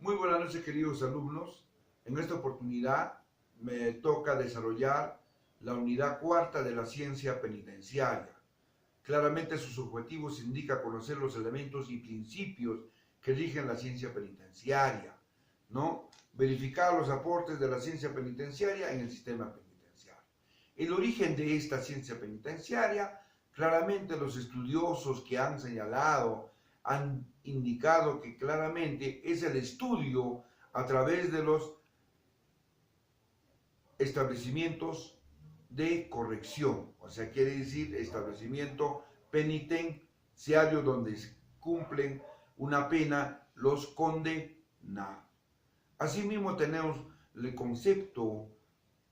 Muy buenas noches, queridos alumnos. En esta oportunidad me toca desarrollar la unidad cuarta de la ciencia penitenciaria. Claramente sus objetivos indican conocer los elementos y principios que rigen la ciencia penitenciaria, ¿no? Verificar los aportes de la ciencia penitenciaria en el sistema penitenciario. El origen de esta ciencia penitenciaria, claramente los estudiosos que han señalado han indicado que claramente es el estudio a través de los establecimientos de corrección, o sea, quiere decir establecimiento penitenciario donde cumplen una pena los condenados. Asimismo tenemos el concepto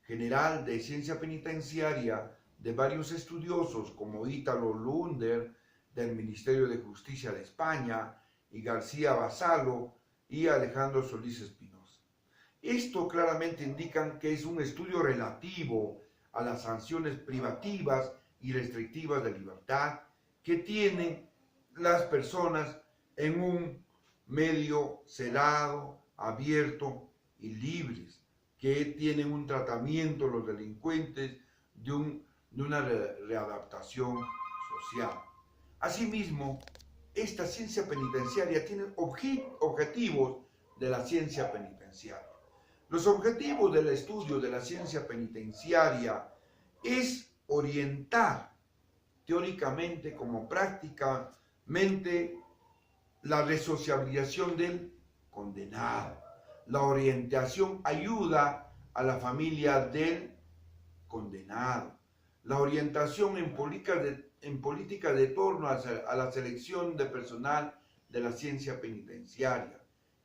general de ciencia penitenciaria de varios estudiosos como Ítalo Lunder del Ministerio de Justicia de España y García Vassallo y Alejandro Solís Espinosa. Esto claramente indican que es un estudio relativo a las sanciones privativas y restrictivas de libertad que tienen las personas en un medio cerrado, abierto y libres, que tienen un tratamiento los delincuentes de una readaptación social. Asimismo, esta ciencia penitenciaria tiene objetivos de la ciencia penitenciaria. Los objetivos del estudio de la ciencia penitenciaria es orientar teóricamente como prácticamente la resocialización del condenado. La orientación ayuda a la familia del condenado. La orientación en política de torno a la selección de personal de la ciencia penitenciaria.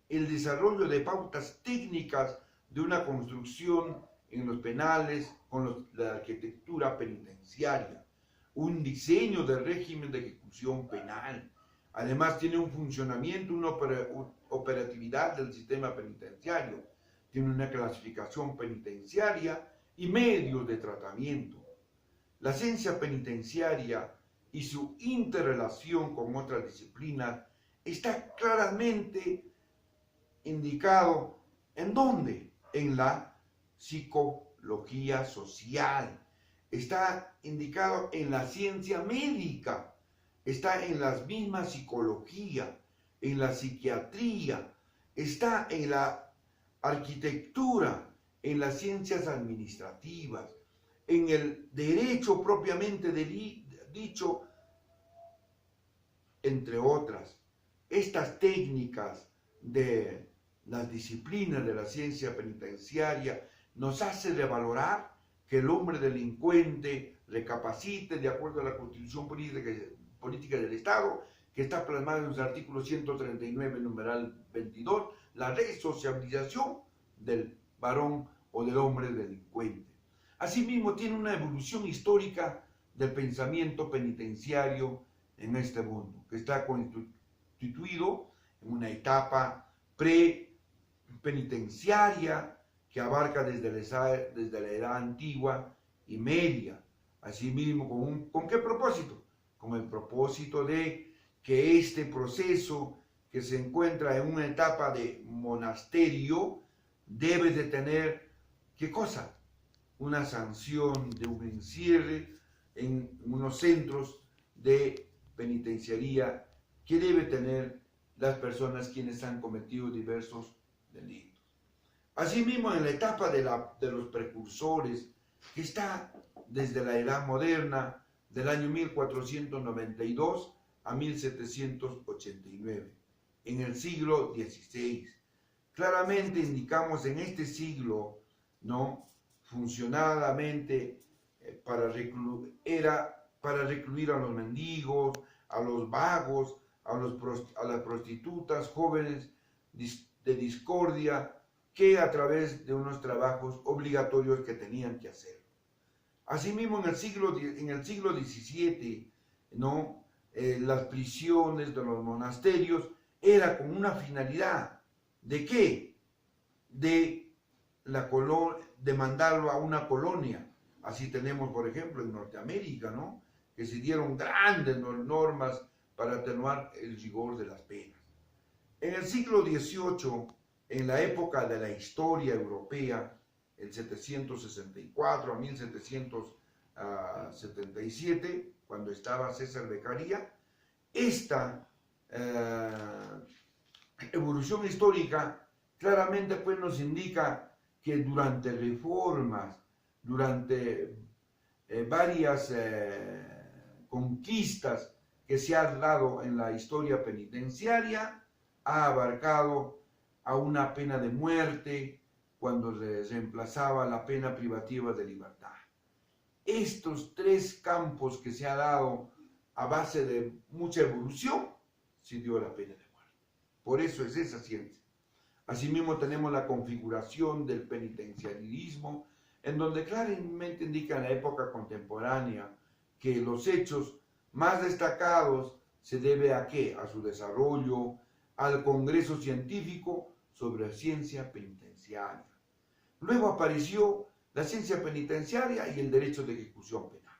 El desarrollo de pautas técnicas de una construcción en los penales con la arquitectura penitenciaria. Un diseño de régimen de ejecución penal. Además tiene un funcionamiento, una operatividad del sistema penitenciario. Tiene una clasificación penitenciaria y medios de tratamiento. La ciencia penitenciaria y su interrelación con otras disciplinas está claramente indicado ¿en dónde? En la psicología social. Está indicado en la ciencia médica. Está en la misma psicología, en la psiquiatría. Está en la arquitectura, en las ciencias administrativas, en el derecho propiamente dicho, entre otras. Estas técnicas de las disciplinas de la ciencia penitenciaria nos hace revalorar que el hombre delincuente recapacite de acuerdo a la Constitución política del Estado, que está plasmada en su artículo 139, numeral 22, la resocialización del varón o del hombre delincuente. Asimismo, tiene una evolución histórica del pensamiento penitenciario en este mundo, que está constituido en una etapa pre-penitenciaria que abarca desde la edad antigua y media. Asimismo, ¿con qué propósito? Con el propósito de que este proceso que se encuentra en una etapa de monasterio debe de tener, ¿qué cosa? Una sanción de un encierre en unos centros de penitenciaría que debe tener las personas quienes han cometido diversos delitos. Asimismo, en la etapa de los precursores, que está desde la edad moderna, del año 1492 a 1789, en el siglo XVI. Claramente indicamos en este siglo, ¿no?, funcionadamente era para recluir a los mendigos, a los vagos, a las prostitutas, jóvenes de discordia, que a través de unos trabajos obligatorios que tenían que hacer. Asimismo, en el siglo XVII, ¿no?, las prisiones de los monasterios era con una finalidad. ¿De qué? De mandarlo a una colonia. Así tenemos, por ejemplo, en Norteamérica, ¿no?, que se dieron grandes normas para atenuar el rigor de las penas. En el siglo XVIII en la época de la historia europea, el 764 a 1777, cuando estaba César Beccaria, esta evolución histórica claramente pues nos indica que durante reformas, durante varias conquistas que se han dado en la historia penitenciaria, ha abarcado a una pena de muerte cuando se reemplazaba la pena privativa de libertad. Estos tres campos que se ha dado a base de mucha evolución, se dio la pena de muerte. Por eso es esa ciencia. Asimismo tenemos la configuración del penitenciarismo, en donde claramente indica en la época contemporánea que los hechos más destacados se debe a ¿qué? A su desarrollo, al Congreso Científico sobre ciencia penitenciaria. Luego apareció la ciencia penitenciaria y el derecho de ejecución penal.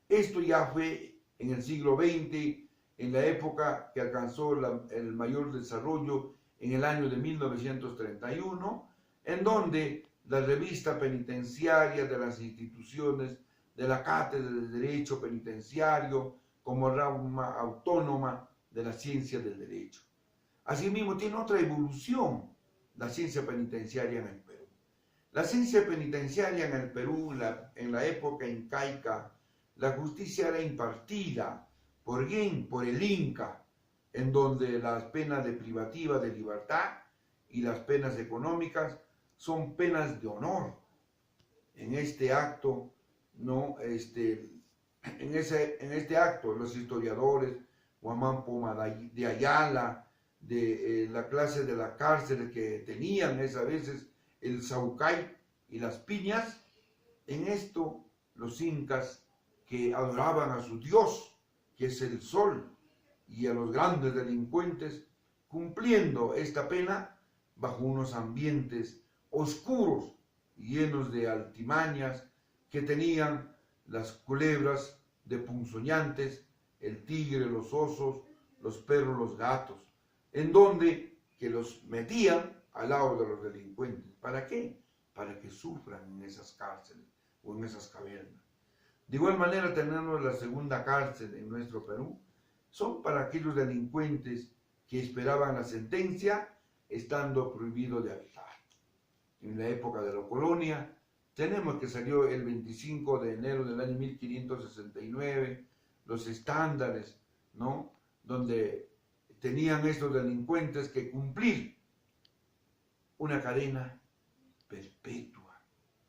Esto ya fue en el siglo XX, en la época que alcanzó el mayor desarrollo en el año de 1931, en donde la revista penitenciaria de las instituciones de la Cátedra de Derecho Penitenciario como rama autónoma de la ciencia del derecho. Asimismo, tiene otra evolución la ciencia penitenciaria en el Perú. La ciencia penitenciaria en el Perú, en la época incaica, la justicia era impartida por ¿quién? Por el Inca, en donde las penas de privativa de libertad y las penas económicas son penas de honor. En este acto, ¿no? En este acto, los historiadores, Guamán Poma de Ayala, de la clase de la cárcel que tenían esas veces el Saucay y las piñas, en esto los incas que adoraban a su dios, que es el sol, y a los grandes delincuentes, cumpliendo esta pena bajo unos ambientes oscuros, llenos de altimañas que tenían las culebras de punzoñantes, el tigre, los osos, los perros, los gatos, en donde que los metían al lado de los delincuentes. ¿Para qué? Para que sufran en esas cárceles o en esas cavernas. De igual manera tenemos la segunda cárcel en nuestro Perú, son para aquellos delincuentes que esperaban la sentencia estando prohibido de habitar. En la época de la colonia, tenemos que salió el 25 de enero del año 1569, los estándares, ¿no? Donde tenían estos delincuentes que cumplir una cadena perpetua.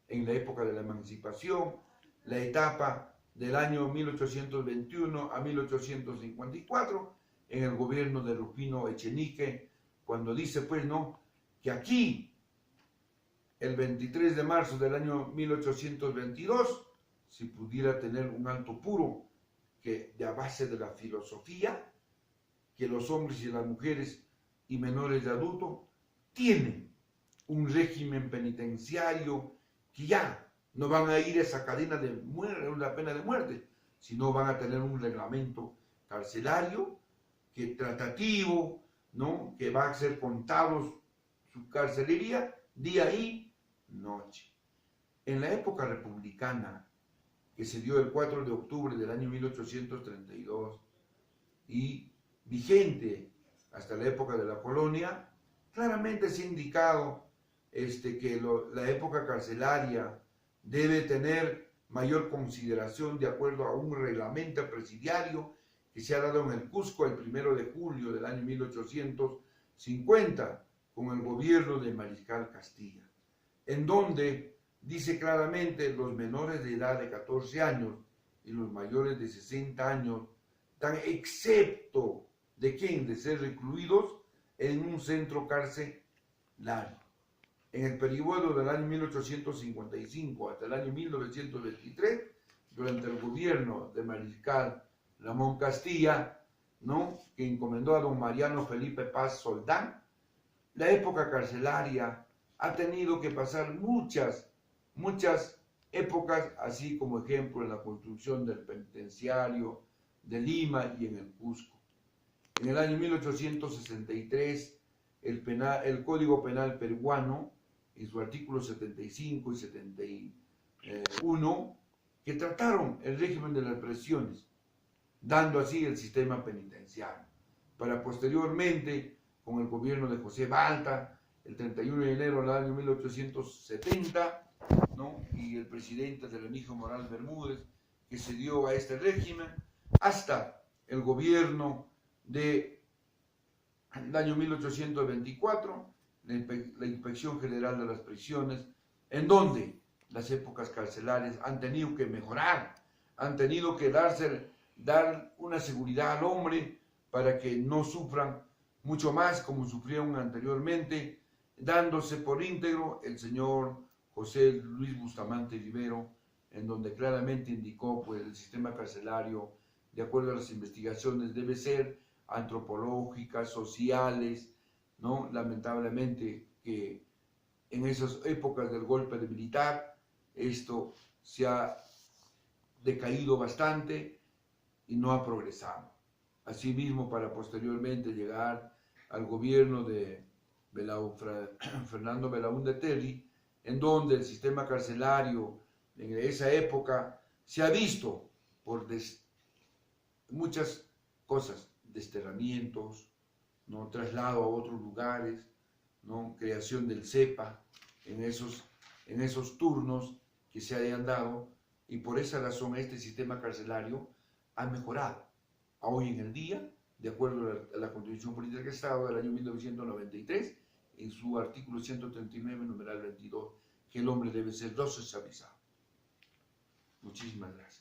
En la época de la emancipación, la etapa del año 1821 a 1854, en el gobierno de Rufino Echenique, cuando dice, pues, no, que aquí, el 23 de marzo del año 1822, si pudiera tener un alto puro, que de a base de la filosofía, que los hombres y las mujeres y menores de adulto tienen un régimen penitenciario que ya no van a ir a esa cadena de muerte, una pena de muerte, sino van a tener un reglamento carcelario que tratativo, ¿no? Que va a ser contados su carcelería día y noche. En la época republicana, que se dio el 4 de octubre del año 1832 y vigente hasta la época de la colonia, claramente se ha indicado que la época carcelaria debe tener mayor consideración de acuerdo a un reglamento presidiario que se ha dado en el Cusco el 1 de julio del año 1850 con el gobierno de Mariscal Castilla, en donde dice claramente los menores de edad de 14 años y los mayores de 60 años están excepto de quién, de ser recluidos en un centro carcelario. En el periodo del año 1855 hasta el año 1923, durante el gobierno de Mariscal Ramón Castilla, ¿no? Que encomendó a don Mariano Felipe Paz Soldán, la época carcelaria ha tenido que pasar muchas épocas, así como ejemplo en la construcción del penitenciario de Lima y en el Cusco. En el año 1863 el Código Penal peruano, en su artículo 75 y 71, que trataron el régimen de las prisiones, dando así el sistema penitenciario, para posteriormente, con el gobierno de José Balta, el 31 de enero del año 1870, ¿no? Y el presidente del Remigio Morales Bermúdez, que se dio a este régimen, hasta el gobierno del año 1824, la Inspección General de las Prisiones, en donde las épocas carcelarias han tenido que mejorar, han tenido que dar una seguridad al hombre para que no sufran mucho más como sufrieron anteriormente, dándose por íntegro el señor José Luis Bustamante Rivero, en donde claramente indicó pues el sistema carcelario, de acuerdo a las investigaciones, debe ser antropológicas, sociales, ¿no? Lamentablemente que en esas épocas del golpe militar esto se ha decaído bastante y no ha progresado. Asimismo, para posteriormente llegar al gobierno de Fernando Belaúnde Terry, en donde el sistema carcelario en esa época se ha visto por muchas cosas, desterramientos, ¿no? Traslado a otros lugares, ¿no? Creación del CEPA en esos turnos que se hayan dado, y por esa razón este sistema carcelario ha mejorado. A hoy en el día, de acuerdo a la Constitución Política del Estado del año 1993, en su artículo 139, numeral 22, que el hombre debe ser resocializado. Muchísimas gracias.